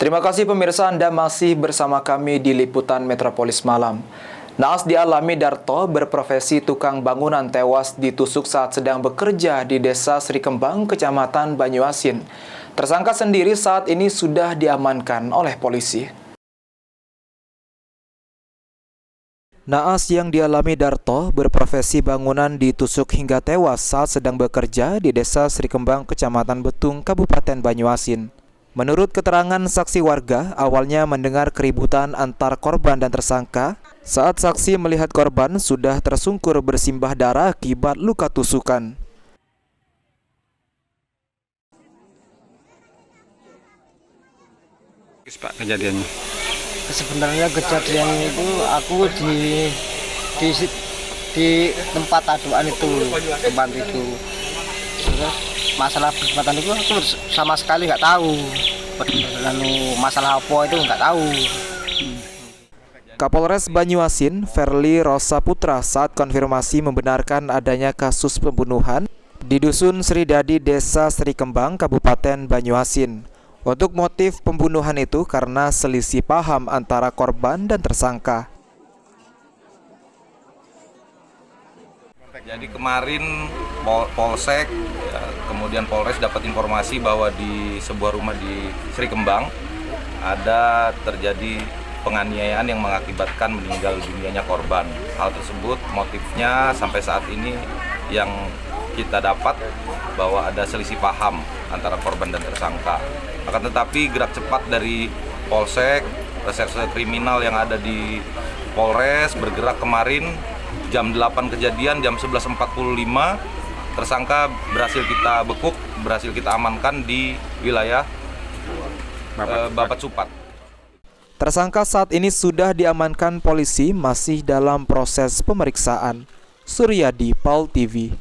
Terima kasih pemirsa, Anda masih bersama kami di Liputan Metropolis Malam. Naas dialami Darto berprofesi tukang bangunan tewas ditusuk saat sedang bekerja di Desa Sri Kembang, Kecamatan Banyuasin. Tersangka sendiri saat ini sudah diamankan oleh polisi. Naas yang dialami Darto berprofesi bangunan ditusuk hingga tewas saat sedang bekerja di Desa Sri Kembang, Kecamatan Betung, Kabupaten Banyuasin. Menurut keterangan saksi warga, awalnya mendengar keributan antar korban dan tersangka saat saksi melihat korban sudah tersungkur bersimbah darah akibat luka tusukan. Pak, kejadiannya? Sebenarnya kejadian itu aku di tempat aduan itu, tempat itu. Masalah perdebatan itu aku sama sekali nggak tahu. Masalah apa itu nggak tahu. Kapolres Banyuasin, Verly Rosa Putra, saat konfirmasi membenarkan adanya kasus pembunuhan di Dusun Sridadi, Desa Sri Kembang, Kabupaten Banyuasin. Untuk motif pembunuhan itu karena selisih paham antara korban dan tersangka. Jadi kemarin Polsek, kemudian Polres dapat informasi bahwa di sebuah rumah di Sri Kembang ada terjadi penganiayaan yang mengakibatkan meninggal dunianya korban. Hal tersebut motifnya sampai saat ini yang kita dapat bahwa ada selisih paham antara korban dan tersangka. Akan tetapi gerak cepat dari Polsek, reserse kriminal yang ada di Polres bergerak kemarin jam 8 kejadian, jam 11.45 tersangka berhasil kita bekuk, berhasil kita amankan di wilayah Babat Supat. Tersangka saat ini sudah diamankan polisi, masih dalam proses pemeriksaan. Suryadi, PAL TV.